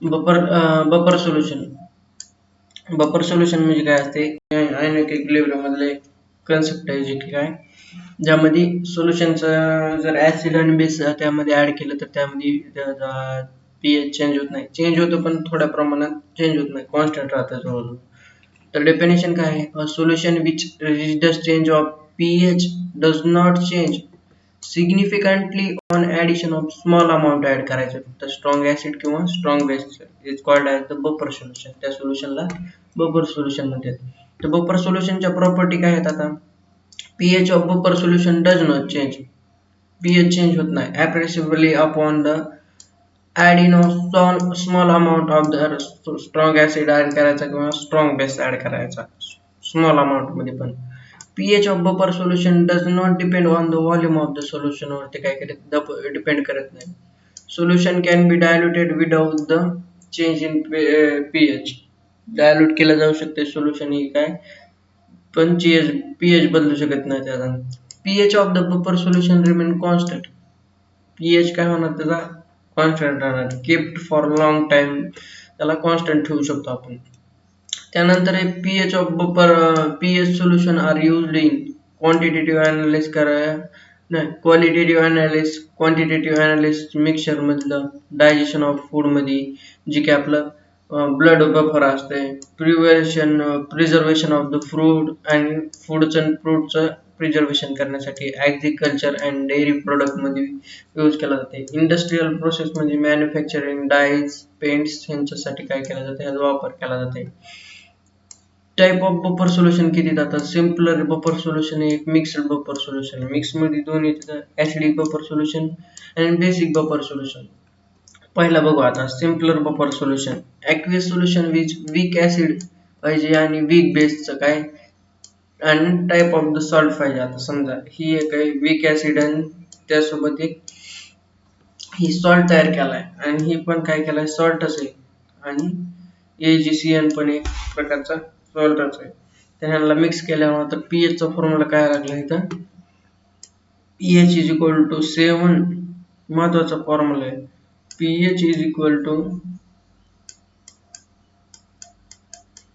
Buffer solution. Buffer solution म्हणजे काय असते, आयोनिक इक्विलिब्रियम मधले कन्सेप्ट आहे, जे की काय ज्यामध्ये सोल्युशनचं जर ऍसिड आणि बेस त्यामध्ये ऍड केलं तर त्यामध्ये पीएच चेंज होत नाही. चेंज होतो पण थोड्या प्रमाणात चेंज होत नाही, कॉन्स्टंट राहतं जवळजवळ. तर डेफिनेशन काय आहे, a solution which resistance change of pH does not change significantly on addition of small amount add करायचं, तर स्ट्रॉंग ऍसिड किंवा strong base is called as the buffer solution. त्या सोल्युशनला बफर सोल्युशन म्हणतात. तर बफर सोल्युशनच्या प्रॉपर्टी काय आहेत आता, pH of buffer solution does not change. pH change होत नाही appreciably upon the adding of small amount of the strong acid add करायचा किंवा strong base ऍड करायचा स्मॉल अमाउंट मध्ये पण. pH of buffer solution does not depend on the volume of the solution वरती काय करत डिपेंड करत नाही. Solution can be diluted without the change in pH. Dilute केलं जाऊ शकते सोल्युशन ही काय, पण पीएच बदलू शकत नाही त्याचा. PH of the buffer solution remain constant. PH काय होणार त्याचा, कॉन्स्टंट राहणार. कीप्ड फॉर लॉंग टाइम त्याला कॉन्स्टंट ठेवू शकतो आपण. त्यानंतर pH of buffer pH solution are used in quantitative analysis नाही qualitative analysis, quantitative analysis mixture मधलं, डायजेशन ऑफ फूड मध्ये, जे की आपलं ब्लड बफर असते, प्रिझर्वेशन ऑफ द फ्रूट आणि फ्रूटचं प्रिझर्वेशन करण्यासाठी ॲग्रिकल्चर अँड डेअरी प्रोडक्ट मध्ये यूज केला जाते. इंडस्ट्रियल प्रोसेस म्हणजे मॅन्युफॅक्चरिंग, डायज, पेंट्स यांच्यासाठी काय केला जाते, याचा वापर केला जाते. टाइप ऑफ बफर सोल्युशन किती जातात, सिम्पलर बफर सोल्युशन एक मिक्स्ड बफर सोल्युशन. मिक्स मध्ये दोन येतात, ऍसिडिक बफर सोल्युशन आणि बेसिक बफर सोल्युशन. पहिला बघू आता simpler buffer solution. Aqueous solution which weak acid पाहिजे आणि वीक बेसचं काय आणि टाइप ऑफ द सॉल्ट पाहिजे. आता समजा ही एक आहे वीक ऍसिड आणि त्यासोबत एक ही सॉल्ट तयार केलाय आणि ही पण काय केलाय सॉल्टच आहे आणि AgCN पण एक प्रकारचा सॉल्टच आहे. तर ह्याला मिक्स केल्यावर तर pH चा फॉर्म्युला काय लागला इथं, pH इज इक्वल टू 7, महत्वाचा फॉर्म्युला आहे. pH is equal to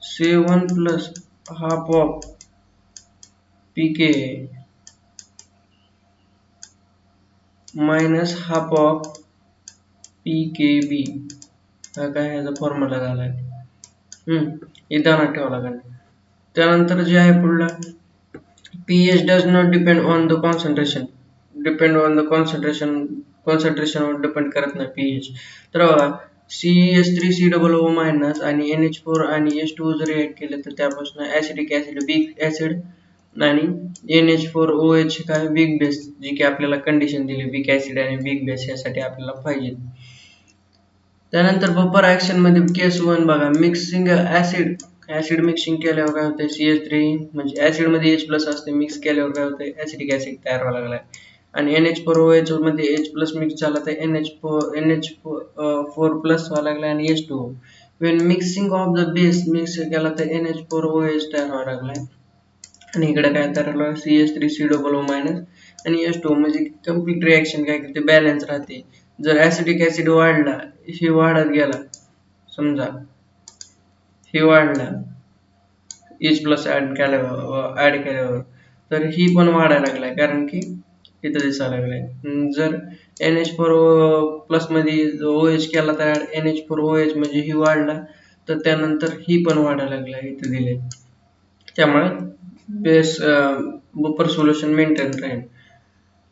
7 plus half of pK minus half of pKb. हा काय ह्याचा फॉर्म्युला झालाय. इथं ठेवावा लागेल. त्यानंतर जे आहे पुढलं, pH does not depend on the concentration. concentration वर डिपेंड करत नाही pH. तर बघा CH3COO मायनस आणि NH4 आणि H2O जर ऍड केले तर त्यापासून ऍसिडिक ऍसिड, वीक ऍसिड आणि NH4OH काय वीक बेस, जी की आपल्याला कंडिशन दिली वीक ऍसिड आणि वीक बेस यासाठी आपल्याला पाहिजे. त्यानंतर बफर ऍक्शन मध्ये केस 1 बघा, मिक्सिंग ऍसिड मिक्सिंग केल्यावर काय होते, CH3 म्हणजे ऍसिड मध्ये H+ असते, मिक्स केल्यावर काय होते ऍसिडिक ऍसिड तयार व्हायला लागलाय आणि NH4OH मध्ये H+ मिक्स झाला तर NH4 प्लस व्हायला लागला आणि H2O. when mixing of the base mix केला तर NH4OH तयार व्हायला लागलाय आणि इकडे काय तयार झालं CH3COO मायनस आणि H2O. म्हणजे कम्प्लीट रिएक्शन काय करते, बॅलन्स राहते. जर ऍसिडिक ऍसिड वाढला, हे वाढत गेला, समजा हे वाढला H+ ऍड केल्यावर तर ही पण वाढायला लागलाय, कारण की इथं दिसायला लागलाय. जर NH4 मध्ये OH केला तर NH4OH म्हणजे ही वाढला, तर त्यानंतर ही पण वाढायला लागलाय इथे दिले. त्यामुळे बेस बफर सोल्युशन मेंटेन राहील.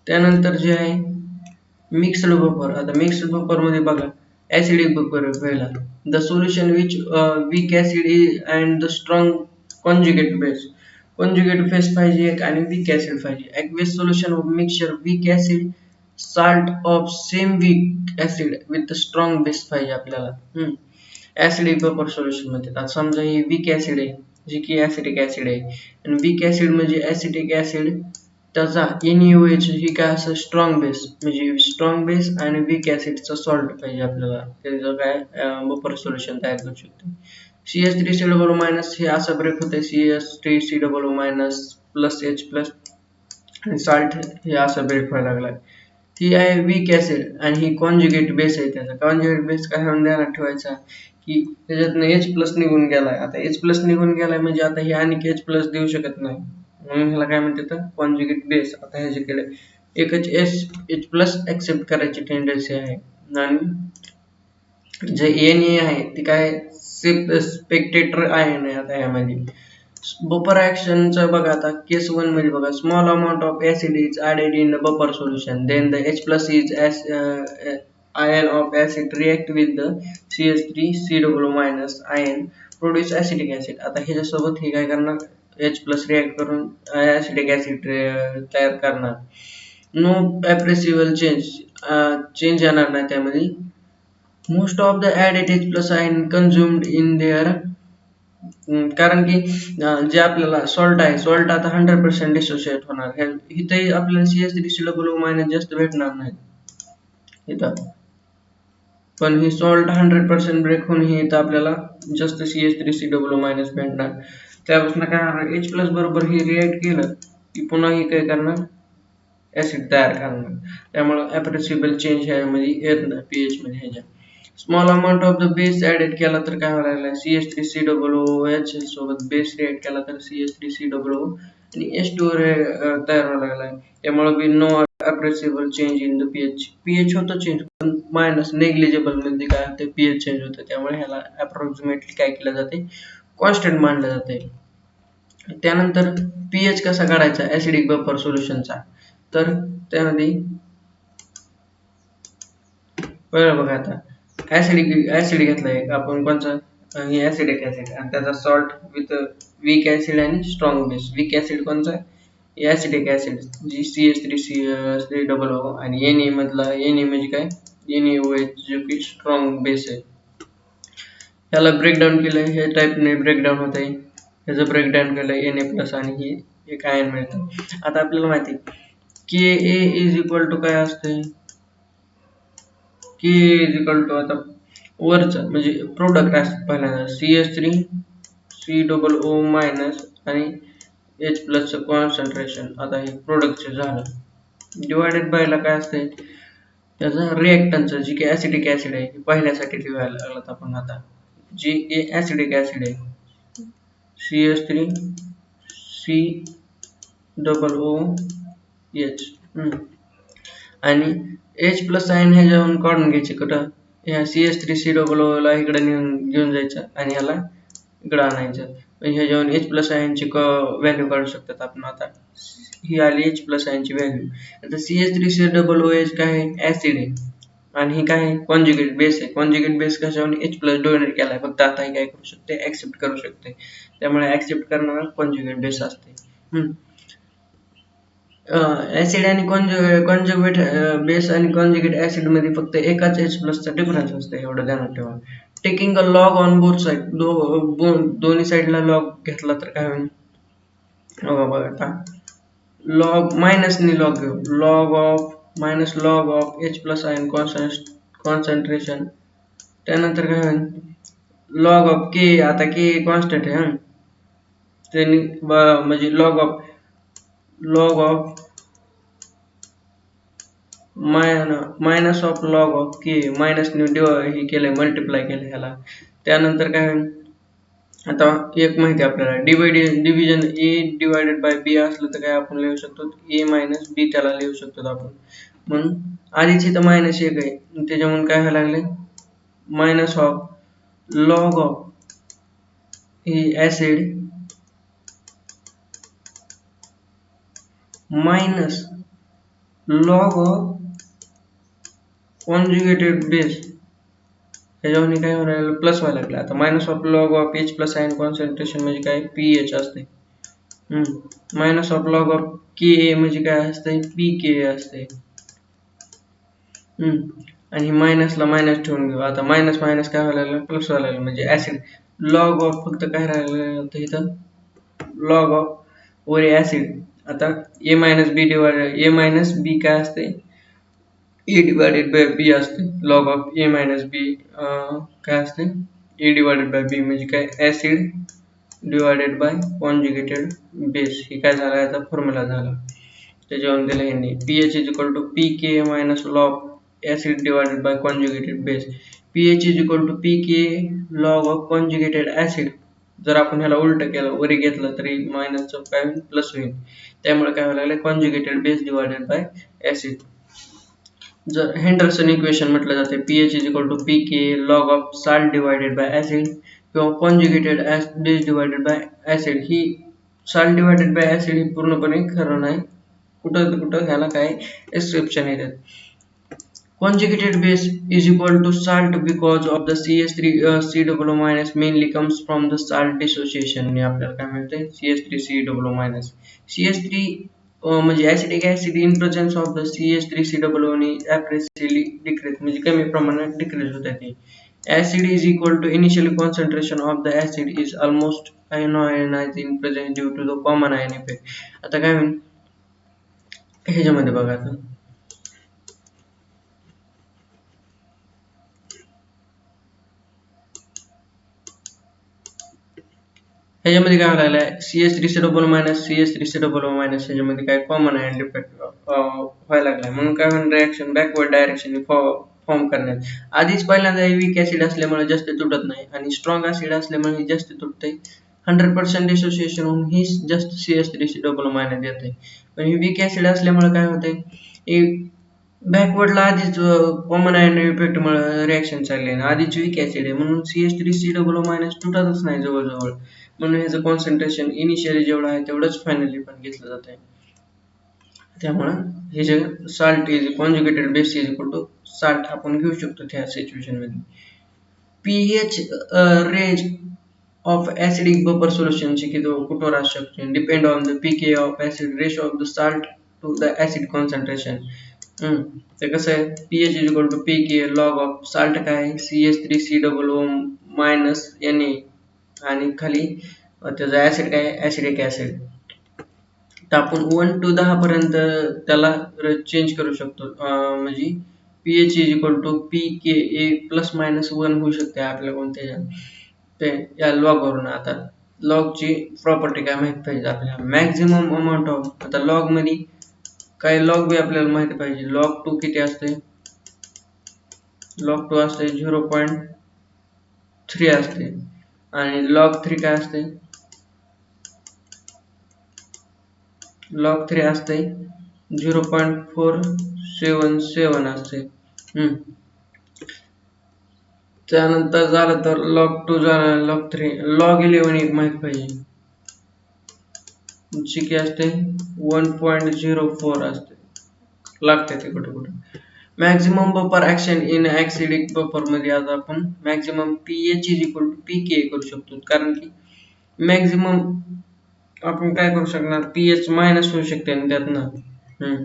त्यानंतर जे आहे मिक्स्ड बफर. आता मिक्स्ड बफर मध्ये बघा, ऍसिडिक बफर पहिला, the solution which weak acid and the strong conjugate base. Conjugate base पाहिजे आणि वीक ऍसिड पाहिजे. Aqueous solution of mixture weak acid salt of same weak acid with strong base पाहिजे आपल्याला. Acidic buffer solution मध्ये आता समजा ही weak acid आहे, जी की ऍसिडिक ऍसिड आहे, आणि वीक ऍसिड म्हणजे ऍसिडिक ऍसिड त्याचा NaOH ही काय असं स्ट्रॉंग बेस, म्हणजे स्ट्रॉंग बेस आणि वीक ऍसिडचा सॉल्ट पाहिजे आपल्याला, त्याचं काय बफर सोल्युशन तयार करू शकतो. CH3COO मायनस हे असं ब्रेक होते, CH3COO मायनस प्लस H+ आणि सॉल्ट हे असं ब्रेक व्हायला लागलाय. ही आहे वीक ऍसिड आणि ही कॉन्जुगेट बेस आहे. त्याचा कॉन्जुगेट बेस काय म्हणून ध्यानात ठेवायचा की त्याच्यातनं H प्लस निघून गेलाय. आता H प्लस निघून गेलाय म्हणजे आता हे आणखी H प्लस देऊ शकत नाही, म्हणून ह्याला काय म्हणतात कॉन्जुगेट बेस. आता ह्याच्याकडे एकच H प्लस ऍक्सेप्ट करायची टेंडन्सी आहे आणि जे Na आहे ती काय स्पेक्टेटर आहे नाही. आता यामध्ये बफर ऍक्शनचं बघा, आता केस 1 मध्ये बघा, small amount of acid is added in the buffer solution, then the H plus is ion of acid react with the CH3COO minus ion produce acetic acid. आता ह्याच्यासोबत हे काय करणार, H प्लस रिॲक्ट करून ऍसिडिक ऍसिड तयार करणार. No appreciable change येणार नाही त्यामध्ये. Most of the added H plus ion consumed in their, कारण की जे आपल्याला सॉल्ट आहे, सॉल्ट आता 100% डिसोसिएट होणार. इथे आपल्याला CH3COO मायनस जास्त भेटणार नाही इथं, पण ही सॉल्ट 100% ब्रेक होऊन ही इथं आपल्याला जास्त CH3COO मायनस भेटणार. त्यापासून काय होणार, H प्लस बरोबर ही रिॲक्ट केलं की पुन्हा ही काय करणार, ऍसिड तयार करणार. त्यामुळे ऍप्रेसिबल चेंज ह्यामध्ये येत नाही pH मध्ये. ह्याच्या small amount of the base added केला तर काय व्हायला, CH3COOH सोबत बेस रिॲक्ट केला तर CH3COO आणि H2O तयार व्हायला लागलाय. त्यामुळे be no appreciable change in the pH होतं चेंज, पण मायनस नेग्लिजिबल मध्ये काय होते, पीएच चेंज होतं. त्यामुळे ह्याला अप्रॉक्सिमेटली काय केलं जाते, कॉन्स्टंट मानलं जाते. त्यानंतर पीएच कसा काढायचा ऍसिडिक बफर सोल्युशनचा, तर त्यामध्ये बघा, आता ऍसिड घेतलाय आपण कोणचा, ऍसिडिक ऍसिड, आणि त्याचा सॉल्ट विथ वीक ऍसिड आणि स्ट्रॉंग बेस. वीक ऍसिड कोणचा, ऍसिडिक ऍसिड जी CH3COO आणि Na मधला, Na म्हणजे काय, NaOH जो की स्ट्रॉंग बेस आहे. ह्याला ब्रेकडाऊन केलंय, हे टाईपने ब्रेकडाऊन होत आहे. ह्याचं ब्रेकडाऊन केलंय Na प्लस आणि हे एक आयन मिळतं. आता आपल्याला माहिती Ka इज इक्वल टू काय असते, K इज इक्वल टू, आता वरचं म्हणजे प्रोडक्ट असतं पहिल्यांदा CH3COO मायनस आणि H प्लसचं कॉन्सन्ट्रेशन. आता हे प्रोडक्टचे झालं, डिवायडेड बायला काय असते त्याचं रिएक्टन्सचं, जी की ऍसिडिक ऍसिड आहे पहिल्यासाठी लिहायला लागलात आपण. आता जी ऍसिडिक ऍसिड आहे CH3COOH, आणि H प्लस आयन ह्याच्यावरून काढून घ्यायचे कुठं, ह्या CH3COO ला इकडे घेऊन जायचं आणि ह्याला इकडं आणायचं. ह्याच्यावरून H प्लस आयनची व्हॅल्यू काढू शकतात आपण. आता ही आली H प्लस आयनची व्हॅल्यू. आता CH3COOH काय आहे, ऍसिड आहे, आणि ही काय आहे, कॉन्जुगेट बेस आहे. कॉन्जुगेट बेस कशावर H प्लस डोनेट केलाय, फक्त आता ही काय करू शकते, ऍक्सेप्ट करू शकते. त्यामुळे ऍक्सेप्ट करणारा कॉन्जुगेट बेस असते. ऍसिड आणि कॉन्जुगेट बेस आणि कॉन्जुगेट ऍसिड मध्ये फक्त एकाच H प्लसचा डिफरन्स असते, एवढं ध्यानात ठेवा. Taking a log on both side, दोन्ही साइडला लॉग घेतला तर काय होईल, बघा आता लॉग मायनसने लॉग घेऊ, log of H plus ion concentration. त्यानंतर काय होईल, लॉग ऑफ K, आता K कॉन्स्टंट आहे, त्यांनी म्हणजे log of minus of log of K, मायनसने हे केलंय, मल्टिप्लाय केलं ह्याला. त्यानंतर काय होईल, आता एक माहिती आपल्याला, division A divided by B असलं तर काय आपण लिहू शकतो, A मायनस B त्याला लिहू शकतो आपण. म्हणून आधीची तर मायनस 1 आहे, त्याच्यामुळे काय व्हायला लागले, minus of log of he acid minus log of conjugated base, त्याच्यावर काय होणार, प्लस व्हायला लागला. आता minus of log of H plus ion concentration म्हणजे काय, pH असते. Minus of log of Ka म्हणजे काय असते, pK असते. आणि मायनसला मायनस ठेवून घेऊ. आता मायनस मायनस काय व्हायला लागलं, प्लस व्हायला लागलं, म्हणजे ऍसिड लॉग ऑफ फक्त काय राहिलं इथं, लॉग ऑफ वर ऍसिड. आता A मायनस बी काय असते, A डिवायडेड बाय B असते. लॉग ऑफ A मायनस बी काय असते, A डिवायडेड बाय B म्हणजे काय, acid divided by conjugated base. हे काय झाला, याचा फॉर्म्युला झाला. त्याच्यावरून दिलं यांनी pH is equal to pK minus log acid divided by conjugated base. pH is equal to pK log of conjugated acid. जर आपण ह्याला उलट केलं वरी घेतलं तरी मायनसचं काय होईल प्लस होईल. त्यामुळे काय व्हायला लागलं conjugated base divided by acid. जर हेंडरसन इक्वेशन म्हटलं जाते pH is equal to pK log of salt divided by acid किंवा conjugated base divided by acid. ही साल्ट डिवायडेड बाय ऍसिड ही पूर्णपणे खरं नाही. कुठं कुठं ह्याला काय एक्सेप्शन येतात. Conjugated base is equal to salt because of the CH3 minus mainly comes from the salt dissociation. ने आपल्याला काय मिळते CH3 CH3 म्हणजे acidic acid in presence of the CH3 ने ऍप्रेसिली डिक्रीज म्हणजे कमी प्रमाणात डिक्रीज होत आहे. Acid is equal to initial concentration of the acid is almost ionized in presence due to the common ion effect. आता काय होईल ह्याच्यामध्ये बघा आता ह्याच्यामध्ये काय व्हायला लागलंय CH3 मायनस ह्याच्यामध्ये काय कॉमन आहे डिफेक्ट व्हायला लागलाय म्हणून काय होईल रिएक्शन बॅकवर्ड डायरेक्शन फॉर्म करण्यात. आधीच पहिल्यांदा वीक ऍसिड असल्यामुळे जास्त तुटत नाही आणि स्ट्रॉंग ऍसिड असल्यामुळे जास्त तुटते. 100% डिसोसिएशन होऊन ही जास्त CH3 मायनस येते. पण ही वीक ऍसिड असल्यामुळे काय होते बॅकवर्डला आधीच कॉमन आयन इफेक्ट मुळे रिएक्शन चालली आहे आधीच वीक ऍसिड आहे म्हणून CH3 मायनस तुटतच नाही जवळजवळ. म्हणून ह्याचं कॉन्सन्ट्रेशन इनिशियली जेवढं आहे तेवढंच फायनली पण घेतलं जात आहे. त्यामुळे हे जे salt is conjugated base is equal to salt आपण घेऊ शकतो त्या सिच्युएशन मध्ये. pH range of acidic buffer solution ची कुठवर असू शकते depend on the pK of acid ratio of the salt to the acid concentration. ते कसं आहे pH is equal to pK log of salt काय CH3 मायनस Na आणि खाली त्याचा ऍसिड काय ऍसिडिक ऍसिड. तर आपण 1 to 10 पर्यंत त्याला चेंज करू शकतो म्हणजे pH is equal to pKa plus minus 1 होऊ शकते आपल्याला कोणत्या ते या लॉग वरून. आता लॉग ची प्रॉपर्टी काय माहित पाहिजे आपल्याला मॅक्झिमम अमाऊंट ऑफ आता लॉग मध्ये काय लॉग बी आपल्याला माहिती पाहिजे. लॉग 2 किती असते लॉग 2 असते 0.3 असते आणि लॉग 3 काय असते लॉग 3 असते 0.477 असते. त्यानंतर झालं तर लॉग 2 झालं लॉग 3 लॉग 11 एक माहित पाहिजे जी की असते 1.04 असते लागते ते कुठे कुठे. Maximum buffer action in acidic buffer मध्ये आता आपण maximum pH is equal to pK करू शकतो कारण की मॅक्झिमम आपण काय करू शकणार pH मायनस होऊ शकते आणि त्यातनं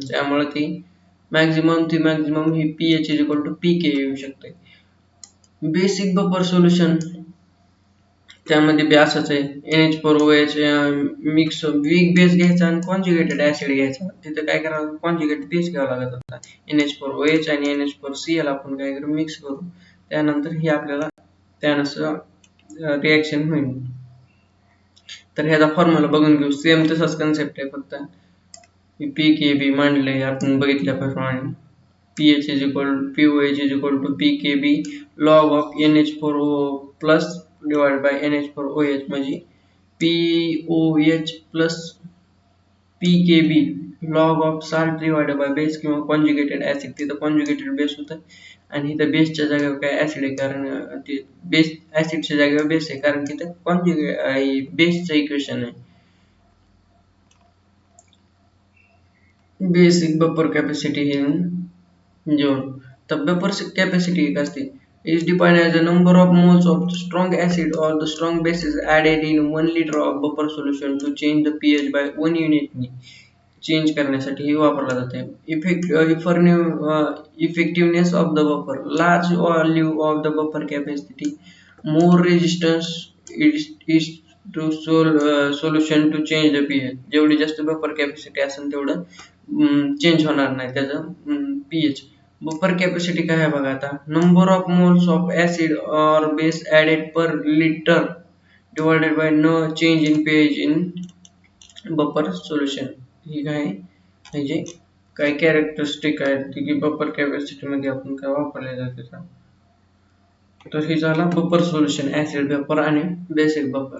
त्यामुळे ती मॅक्झिमम ही pH is equal to pK येऊ शकते. बेसिक बफर सोल्युशन त्यामध्ये बी असंच आहे NH4OH मिक्स वीक बेस घ्यायचा आणि कॉन्जुगेटेड ऍसिड घ्यायचा. तिथे काय करावं कॉन्जुगेटेड बेस घ्यावा लागत होता NH4OH आणि NH4Cl आपण काय करू मिक्स करू त्यानंतर ही आपल्याला त्यानुसार रिएक्शन होईल. तर ह्याचा फॉर्म्युला बघून घेऊ सेम तसाच कन्सेप्ट आहे फक्त pKb मांडले आपण बघितल्याप्रमाणे pH is equal POH is equal to pKb log of NH4O plus divided by NH4OH म्हणजे POH plus pKb log of salt divided by base किंवा conjugated acid. तिथं conjugated base होतं आणि इथं बेसच्या जागेवर काय ऍसिड आहे कारण ते बेस ऍसिडच्या जागेवर बेस आहे कारण की ते बेसचं इक्वेशन आहे. बेसिक बफर कॅपॅसिटी हे Joan the buffer capacity is defined as the number of moles of the strong acid or the strong bases added in 1 liter of buffer solution to change the pH by 1 unit. Change करण्यासाठी हे वापरला जाते. Effectiveness of the buffer large value of the buffer capacity more resistance is to solution to change the pH. जेवढी जास्त buffer capacity असेल तेवढं change होणार नाही त्याचं pH. बफर कॅपॅसिटी काय आहे बघा आता number of moles of acid और base added per litre divided by न change in pH in buffer solution. ही काय हे जे काही कॅरेक्टरिस्टिक आहेत की बफर कॅपॅसिटी मध्ये आपण काय वापरले जाते. तर हे झाला बफर सोल्युशन ऍसिड बफर आणि बेसिक बफर.